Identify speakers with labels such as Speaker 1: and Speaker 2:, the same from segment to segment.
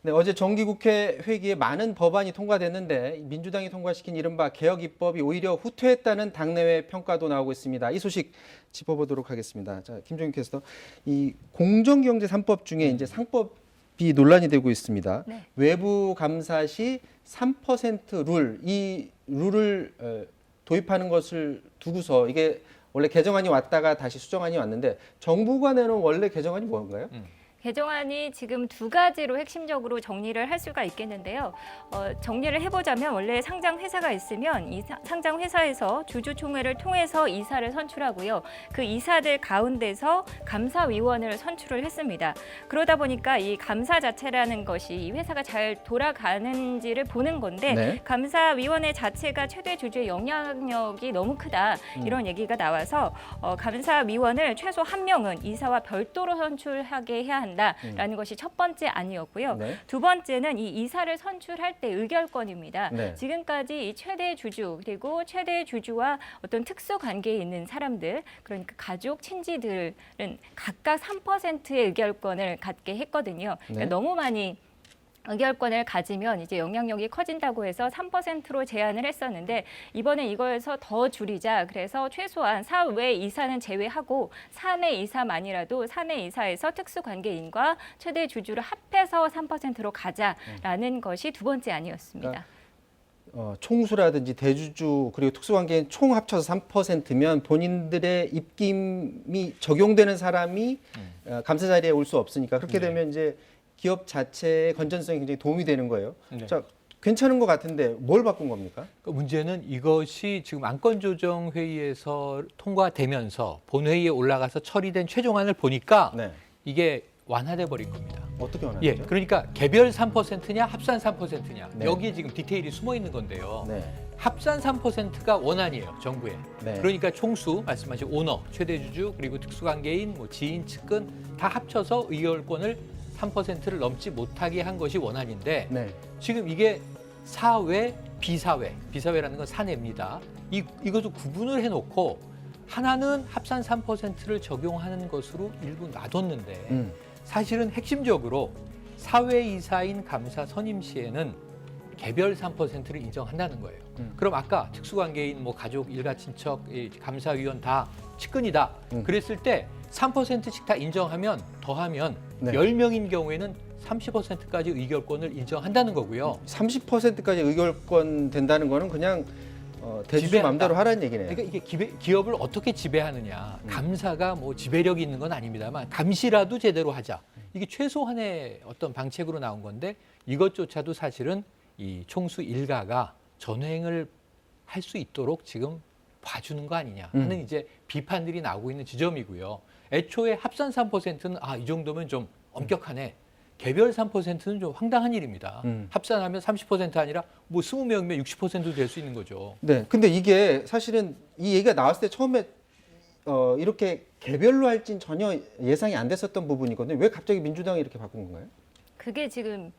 Speaker 1: 네, 어제 정기국회 회기에 많은 법안이 통과됐는데 민주당이 통과시킨 이른바 개혁 입법이 오히려 후퇴했다는 당내외 평가도 나오고 있습니다. 이 소식 짚어보도록 하겠습니다. 자, 김종인 캐스터, 이 공정경제 3법 중에 이제 상법이 논란이 되고 있습니다.
Speaker 2: 네.
Speaker 1: 외부 감사 시 3% 룰, 이 룰을 도입하는 것을 두고서 이게 원래 개정안이 왔다가 다시 수정안이 왔는데 정부가 내놓은 원래 개정안이 뭔가요?
Speaker 2: 개정안이 지금 두 가지로 핵심적으로 정리를 할 수가 있겠는데요. 정리를 해보자면 원래 상장 회사가 있으면 이 상장 회사에서 주주총회를 통해서 이사를 선출하고요. 그 이사들 가운데서 감사위원을 선출을 했습니다. 그러다 보니까 이 감사 자체라는 것이 이 회사가 잘 돌아가는지를 보는 건데
Speaker 1: 네.
Speaker 2: 감사위원회 자체가 최대 주주의 영향력이 너무 크다 이런 얘기가 나와서 감사위원을 최소 한 명은 이사와 별도로 선출하게 해야 한다라는 것이 첫 번째 안이었고요.
Speaker 1: 네.
Speaker 2: 두 번째는 이 이사를 선출할 때 의결권입니다.
Speaker 1: 네.
Speaker 2: 지금까지 이 최대 주주 그리고 최대 주주와 어떤 특수 관계에 있는 사람들 그러니까 가족, 친지들은 각각 3%의 의결권을 갖게 했거든요. 그러니까
Speaker 1: 네.
Speaker 2: 너무 많이 의결권을 가지면 이제 영향력이 커진다고 해서 3%로 제한을 했었는데 이번에 이거에서 더 줄이자 그래서 최소한 사외 이사는 제외하고 사내 이사만이라도 사내 이사에서 특수관계인과 최대 주주를 합해서 3%로 가자라는 것이 두 번째 아니었습니다.
Speaker 1: 총수라든지 대주주 그리고 특수관계인 총 합쳐서 3%면 본인들의 입김이 적용되는 사람이 감사 자리에 올 수 없으니까 그렇게
Speaker 3: 네.
Speaker 1: 되면 이제 기업 자체의 건전성이 굉장히 도움이 되는 거예요.
Speaker 3: 네.
Speaker 1: 자, 괜찮은 것 같은데 뭘 바꾼 겁니까?
Speaker 3: 문제는 이것이 지금 안건조정회의에서 통과되면서 본회의에 올라가서 처리된 최종안을 보니까
Speaker 1: 네.
Speaker 3: 이게 완화돼 버린 겁니다.
Speaker 1: 어떻게 원하는
Speaker 3: 예,
Speaker 1: 거죠?
Speaker 3: 그러니까 개별 3%냐 합산 3%냐
Speaker 1: 네.
Speaker 3: 여기에 지금 디테일이 숨어 있는 건데요.
Speaker 1: 네.
Speaker 3: 합산 3%가 원안이에요, 정부에.
Speaker 1: 네.
Speaker 3: 그러니까 총수, 말씀하신 오너, 최대주주, 그리고 특수관계인, 뭐 지인, 측근 다 합쳐서 의결권을 3%를 넘지 못하게 한 것이 원안인데
Speaker 1: 네.
Speaker 3: 지금 이게 사외, 비사회라는 건 사내입니다. 이것도 구분을 해놓고 하나는 합산 3%를 적용하는 것으로 일부 놔뒀는데 사실은 핵심적으로 사회이사인 감사 선임 시에는 개별 3%를 인정한다는 거예요. 그럼 아까 특수관계인, 뭐 가족, 일가, 친척, 감사위원 다 측근이다. 그랬을 때 3%씩 다 인정하면 더하면
Speaker 1: 네.
Speaker 3: 10명인 경우에는 30%까지 의결권을 인정한다는 거고요.
Speaker 1: 30%까지 의결권 된다는 거는 그냥 대주주
Speaker 3: 지배한다.
Speaker 1: 마음대로 하라는 얘기네요.
Speaker 3: 그러니까 이게 기업을 어떻게 지배하느냐. 감사가 뭐 지배력이 있는 건 아닙니다만 감시라도 제대로 하자. 이게 최소한의 어떤 방책으로 나온 건데 이것조차도 사실은 이 총수 일가가 전횡을 할 수 있도록 지금 봐주는 거 아니냐 하는 이제 비판들이 나오고 있는 지점이고요. 애초에 합산 3%는 이 정도면 좀 엄격하네. 개별 3%는 좀 황당한 일입니다. 합산하면 30% 아니라 뭐 20명이면 60%도 될 수 있는 거죠.
Speaker 1: 네. 근데 이게 사실은 이 얘기가 나왔을 때 처음에 이렇게 개별로 할진 전혀 예상이 안 됐었던 부분이거든요. 왜 갑자기 민주당이 이렇게 바꾼 건가요?
Speaker 2: 그게 지금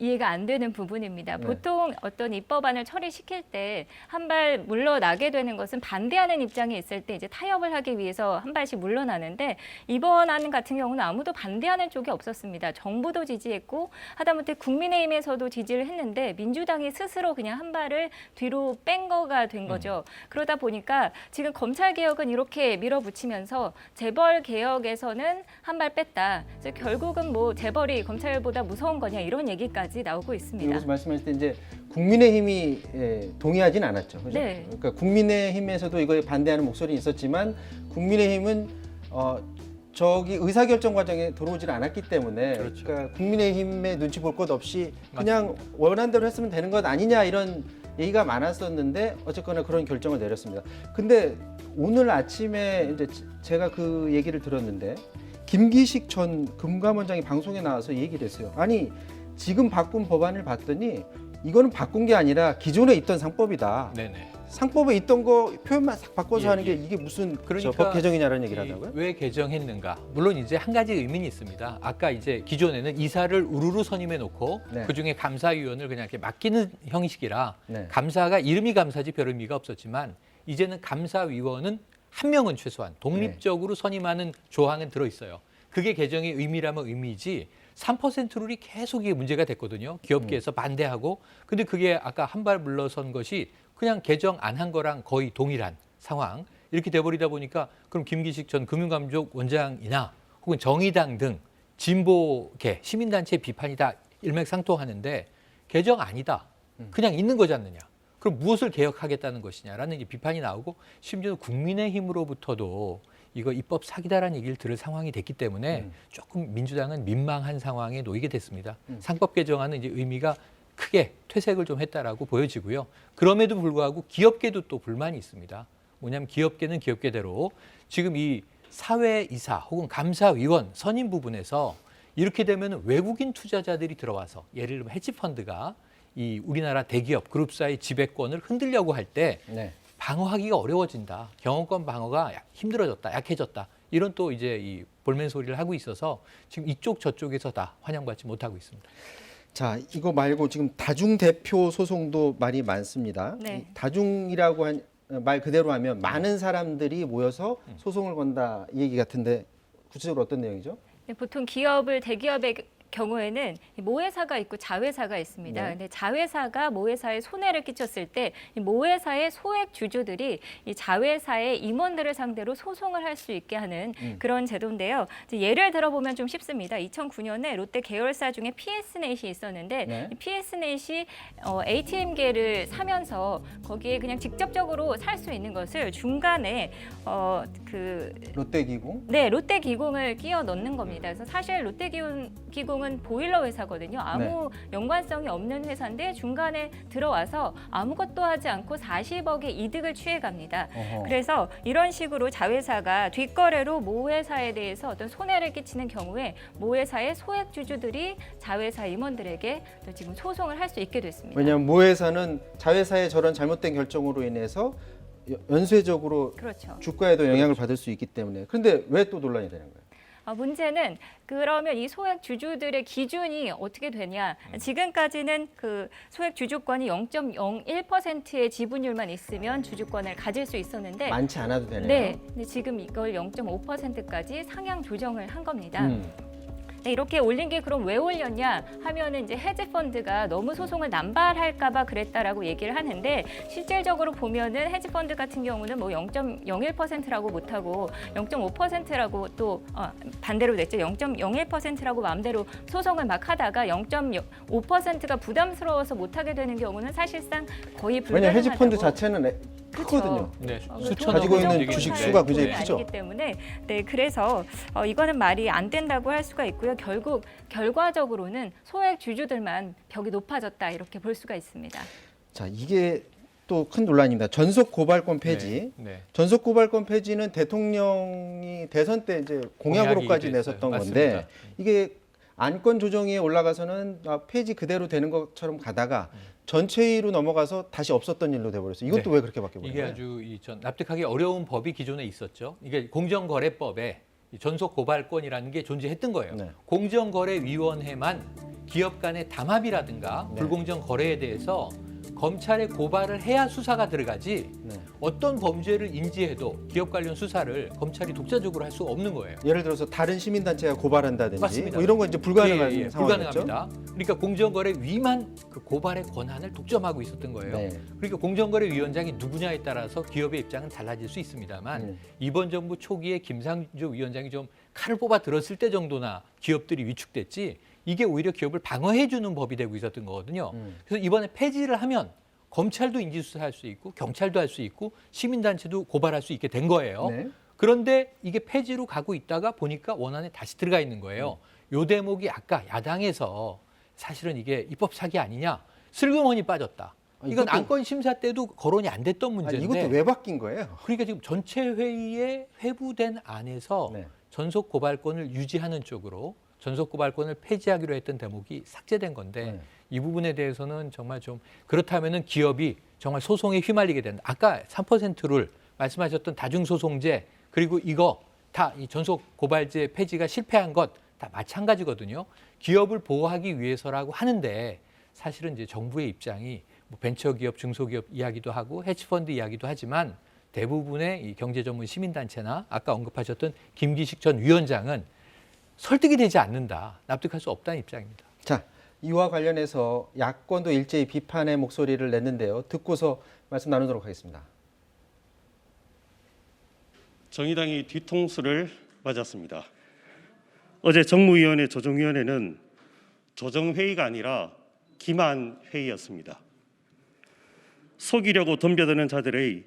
Speaker 2: 이해가 안 되는 부분입니다.
Speaker 1: 네.
Speaker 2: 보통 어떤 입법안을 처리시킬 때 한 발 물러나게 되는 것은 반대하는 입장에 있을 때 이제 타협을 하기 위해서 한 발씩 물러나는데 이번 안 같은 경우는 아무도 반대하는 쪽이 없었습니다. 정부도 지지했고 하다못해 국민의힘에서도 지지를 했는데 민주당이 스스로 그냥 한 발을 뒤로 뺀 거가 된 거죠. 그러다 보니까 지금 검찰개혁은 이렇게 밀어붙이면서 재벌개혁에서는 한 발 뺐다. 그래서 결국은 뭐 재벌이 검찰보다 무서운 거냐 이런 얘기까지 나오고 있습니다.
Speaker 1: 여기서 말씀하실 때 이제 국민의힘이 동의하진 않았죠. 그죠?
Speaker 2: 네.
Speaker 1: 그러니까 국민의힘에서도 이거에 반대하는 목소리는 있었지만 국민의힘은 저기 의사결정 과정에 들어오질 않았기 때문에
Speaker 3: 그렇죠.
Speaker 1: 그러니까 국민의힘의 눈치 볼 것 없이 그냥 원한 대로 했으면 되는 것 아니냐 이런 얘기가 많았었는데 어쨌거나 그런 결정을 내렸습니다. 근데 오늘 아침에 이제 제가 그 얘기를 들었는데 김기식 전 금감원장이 방송에 나와서 얘기를 했어요. 아니 지금 바꾼 법안을 봤더니 이거는 바꾼 게 아니라 기존에 있던 상법이다.
Speaker 3: 네네.
Speaker 1: 상법에 있던 거 표현만 싹 바꿔서
Speaker 3: 예,
Speaker 1: 하는 게
Speaker 3: 예.
Speaker 1: 이게 무슨
Speaker 3: 그러니까
Speaker 1: 법 개정이냐라는 얘기를 하더라고요.
Speaker 3: 왜 개정했는가? 물론 이제 한 가지 의미는 있습니다. 아까 이제 기존에는 이사를 우르르 선임해 놓고
Speaker 1: 네.
Speaker 3: 그중에 감사위원을 그냥 이렇게 맡기는 형식이라
Speaker 1: 네.
Speaker 3: 감사가 이름이 감사지 별 의미가 없었지만 이제는 감사위원은 한 명은 최소한 독립적으로 선임하는 조항은 들어 있어요. 그게 개정의 의미라면 의미지 3%룰이 계속 이게 문제가 됐거든요. 기업계에서 반대하고. 근데 그게 아까 한 발 물러선 것이 그냥 개정 안 한 거랑 거의 동일한 상황. 이렇게 돼버리다 보니까 그럼 김기식 전 금융감독 원장이나 혹은 정의당 등 진보계 시민단체 비판이 다 일맥상통하는데 개정 아니다. 그냥 있는 거지 않느냐. 그럼 무엇을 개혁하겠다는 것이냐라는 이제 비판이 나오고 심지어 국민의힘으로부터도 이거 입법 사기다라는 얘기를 들을 상황이 됐기 때문에 조금 민주당은 민망한 상황에 놓이게 됐습니다. 상법 개정안은 이제 의미가 크게 퇴색을 좀 했다라고 보여지고요. 그럼에도 불구하고 기업계도 또 불만이 있습니다. 뭐냐면 기업계는 기업계대로 지금 이 사회이사 혹은 감사위원 선임 부분에서 이렇게 되면 외국인 투자자들이 들어와서 예를 들면 헤지펀드가 이 우리나라 대기업 그룹사의 지배권을 흔들려고 할 때
Speaker 1: 네.
Speaker 3: 방어하기가 어려워진다. 경영권 방어가 힘들어졌다, 약해졌다. 이런 또 이제 이 볼멘 소리를 하고 있어서 지금 이쪽 저쪽에서 다 환영받지 못하고 있습니다.
Speaker 1: 자, 이거 말고 지금 다중 대표 소송도 말이 많습니다.
Speaker 2: 네.
Speaker 1: 이 다중이라고 말 그대로 하면 많은 사람들이 모여서 소송을 건다 이 얘기 같은데 구체적으로 어떤 내용이죠?
Speaker 2: 네, 보통 대기업의 경우에는 모회사가 있고 자회사가 있습니다.
Speaker 1: 네.
Speaker 2: 근데 자회사가 모회사에 손해를 끼쳤을 때 이 모회사의 소액 주주들이 이 자회사의 임원들을 상대로 소송을 할 수 있게 하는 그런 제도인데요. 이제 예를 들어보면 좀 쉽습니다. 2009년에 롯데 계열사 중에 PS넷이 있었는데
Speaker 1: 네.
Speaker 2: 이 PS넷이 ATM계를 사면서 거기에 그냥 직접적으로 살 수 있는 것을 중간에
Speaker 1: 롯데기공?
Speaker 2: 네, 롯데기공을 끼워 넣는 겁니다. 그래서 사실 롯데기공은 보일러 회사거든요. 아무 연관성이 없는 회사인데 중간에 들어와서 아무것도 하지 않고 40억의 이득을 취해갑니다.
Speaker 1: 어허.
Speaker 2: 그래서 이런 식으로 자회사가 뒷거래로 모회사에 대해서 어떤 손해를 끼치는 경우에 모회사의 소액 주주들이 자회사 임원들에게 또 지금 소송을 할 수 있게 됐습니다.
Speaker 1: 왜냐하면 모회사는 자회사의 저런 잘못된 결정으로 인해서 연쇄적으로
Speaker 2: 그렇죠.
Speaker 1: 주가에도 영향을 받을 수 있기 때문에. 그런데 왜 또 논란이 되는 거예요?
Speaker 2: 문제는 그러면 이 소액 주주들의 기준이 어떻게 되냐? 지금까지는 그 소액 주주권이 0.01%의 지분율만 있으면 주주권을 가질 수 있었는데
Speaker 1: 많지 않아도 되네요.
Speaker 2: 네, 근데 지금 이걸 0.5%까지 상향 조정을 한 겁니다. 네, 이렇게 올린 게 그럼 왜 올렸냐 하면은 이제 헤지펀드가 너무 소송을 남발할까봐 그랬다라고 얘기를 하는데 실질적으로 보면은 헤지펀드 같은 경우는 뭐 0.01%라고 못하고 0.5%라고 또 반대로 냈죠. 0.01%라고 마음대로 소송을 막 하다가 0.5%가 부담스러워서 못하게 되는 경우는 사실상 거의 불가능하다고.
Speaker 1: 왜냐하면 헤지펀드 자체는 크거든요.
Speaker 3: 네,
Speaker 2: 수천억
Speaker 1: 가지고 있는
Speaker 2: 정도
Speaker 1: 주식
Speaker 2: 되는
Speaker 1: 수가 굉장히
Speaker 2: 돈이
Speaker 1: 크죠.
Speaker 2: 아니기 때문에 네, 그래서 이거는 말이 안 된다고 할 수가 있고요. 결국 결과적으로는 소액 주주들만 벽이 높아졌다 이렇게 볼 수가 있습니다.
Speaker 1: 자, 이게 또 큰 논란입니다. 전속 고발권 폐지.
Speaker 3: 네.
Speaker 1: 전속 고발권 폐지는 대통령이 대선 때 이제 공약으로까지
Speaker 3: 공약이기도
Speaker 1: 내섰던
Speaker 3: 했어요.
Speaker 1: 건데
Speaker 3: 맞습니다.
Speaker 1: 이게 안건 조정위에 올라가서는 폐지 그대로 되는 것처럼 가다가 전체위로 넘어가서 다시 없었던 일로 돼버렸어요. 이건 또 왜 그렇게 바뀌어버린
Speaker 3: 이게
Speaker 1: 거예요?
Speaker 3: 아주 납득하기 어려운 법이 기존에 있었죠. 이게 공정거래법에 이 전속 고발권이라는 게 존재했던 거예요.
Speaker 1: 네.
Speaker 3: 공정거래위원회만 기업 간의 담합이라든가
Speaker 1: 네.
Speaker 3: 불공정 거래에 대해서 검찰에 고발을 해야 수사가 들어가지
Speaker 1: 네.
Speaker 3: 어떤 범죄를 인지해도 기업 관련 수사를 검찰이 독자적으로 할 수가 없는 거예요.
Speaker 1: 예를 들어서 다른 시민단체가 고발한다든지
Speaker 3: 맞습니다.
Speaker 1: 뭐 이런 건 이제 불가능한
Speaker 3: 예,
Speaker 1: 상황이었죠.
Speaker 3: 불가능합니다. 그러니까 공정거래위만 그 고발의 권한을 독점하고 있었던 거예요.
Speaker 1: 네.
Speaker 3: 그러니까 공정거래위원장이 누구냐에 따라서 기업의 입장은 달라질 수 있습니다만 이번 정부 초기에 김상조 위원장이 좀 칼을 뽑아 들었을 때 정도나 기업들이 위축됐지 이게 오히려 기업을 방어해주는 법이 되고 있었던 거거든요. 그래서 이번에 폐지를 하면 검찰도 인지수사할 수 있고 경찰도 할 수 있고 시민단체도 고발할 수 있게 된 거예요.
Speaker 1: 네.
Speaker 3: 그런데 이게 폐지로 가고 있다가 보니까 원안에 다시 들어가 있는 거예요. 요 대목이 아까 야당에서 사실은 이게 입법 사기 아니냐 슬그머니 빠졌다. 이건
Speaker 1: 이것도-
Speaker 3: 안건 심사 때도 거론이 안 됐던 문제인데
Speaker 1: 이것도 왜 바뀐 거예요?
Speaker 3: 그러니까 지금 전체 회의에 회부된 안에서
Speaker 1: 네.
Speaker 3: 전속 고발권을 유지하는 쪽으로 전속 고발권을 폐지하기로 했던 대목이 삭제된 건데
Speaker 1: 네.
Speaker 3: 이 부분에 대해서는 정말 좀 그렇다면은 기업이 정말 소송에 휘말리게 된다. 아까 3%를 말씀하셨던 다중소송제 그리고 이거 다 이 전속 고발제 폐지가 실패한 것 다 마찬가지거든요. 기업을 보호하기 위해서라고 하는데 사실은 이제 정부의 입장이 뭐 벤처기업, 중소기업 이야기도 하고 헤지펀드 이야기도 하지만 대부분의 이 경제전문 시민단체나 아까 언급하셨던 김기식 전 위원장은 설득이 되지 않는다. 납득할 수 없다는 입장입니다.
Speaker 1: 자, 이와 관련해서 야권도 일제히 비판의 목소리를 냈는데요. 듣고서 말씀 나누도록 하겠습니다.
Speaker 4: 정의당이 뒤통수를 맞았습니다. 어제 정무위원회 조정위원회는 조정회의가 아니라 기만회의였습니다. 속이려고 덤벼드는 자들의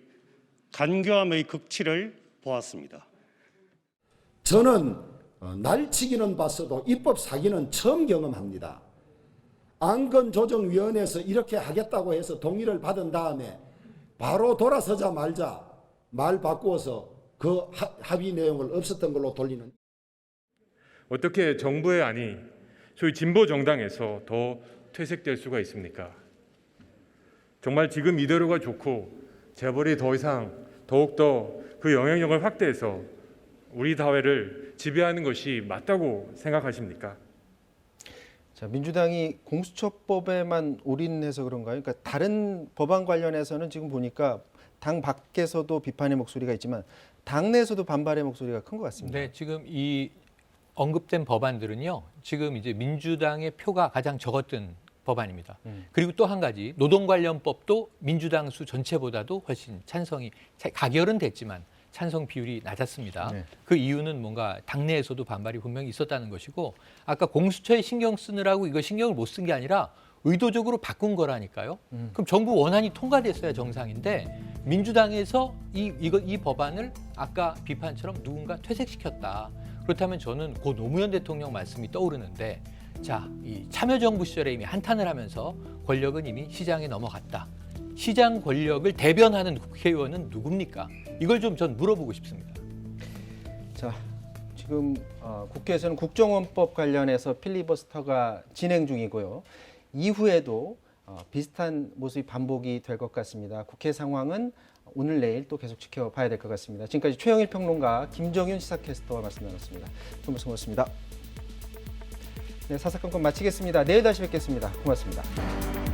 Speaker 4: 간교함의 극치를 보았습니다.
Speaker 5: 저는 날치기는 봤어도 입법 사기는 처음 경험합니다. 안건조정위원회에서 이렇게 하겠다고 해서 동의를 받은 다음에 바로 돌아서자마자 말 바꾸어서 그 합의 내용을 없었던 걸로 돌리는.
Speaker 6: 어떻게 정부의 안이 소위 진보 정당에서 더 퇴색될 수가 있습니까? 정말 지금 이대로가 좋고 재벌이 더 이상 더욱더 그 영향력을 확대해서 우리 사회를 지배하는 것이 맞다고 생각하십니까?
Speaker 1: 자, 민주당이 공수처법에만 올인해서 그런가요? 그러니까 다른 법안 관련해서는 지금 보니까 당 밖에서도 비판의 목소리가 있지만 당내에서도 반발의 목소리가 큰 것 같습니다.
Speaker 3: 네, 지금 이 언급된 법안들은요. 지금 이제 민주당의 표가 가장 적었던 법안입니다. 그리고 또 한 가지 노동 관련법도 민주당 수 전체보다도 훨씬 찬성이 가결은 됐지만 찬성 비율이 낮았습니다.
Speaker 1: 네.
Speaker 3: 그 이유는 뭔가 당내에서도 반발이 분명히 있었다는 것이고 아까 공수처에 신경 쓰느라고 이거 신경을 못 쓴 게 아니라 의도적으로 바꾼 거라니까요. 그럼 정부 원안이 통과됐어야 정상인데 민주당에서 이 법안을 아까 비판처럼 누군가 퇴색시켰다. 그렇다면 저는 고 노무현 대통령 말씀이 떠오르는데 자, 이 참여정부 시절에 이미 한탄을 하면서 권력은 이미 시장에 넘어갔다. 시장 권력을 대변하는 국회의원은 누굽니까? 이걸 좀 전 물어보고 싶습니다.
Speaker 1: 자, 지금 국회에서는 국정원법 관련해서 필리버스터가 진행 중이고요. 이후에도 비슷한 모습이 반복이 될 것 같습니다. 국회 상황은 오늘 내일 또 계속 지켜봐야 될 것 같습니다. 지금까지 최영일 평론가, 김정윤 시사캐스터와 말씀 나눴습니다. 두 분 수고하셨습니다. 네, 사사건건 마치겠습니다. 내일 다시 뵙겠습니다. 고맙습니다.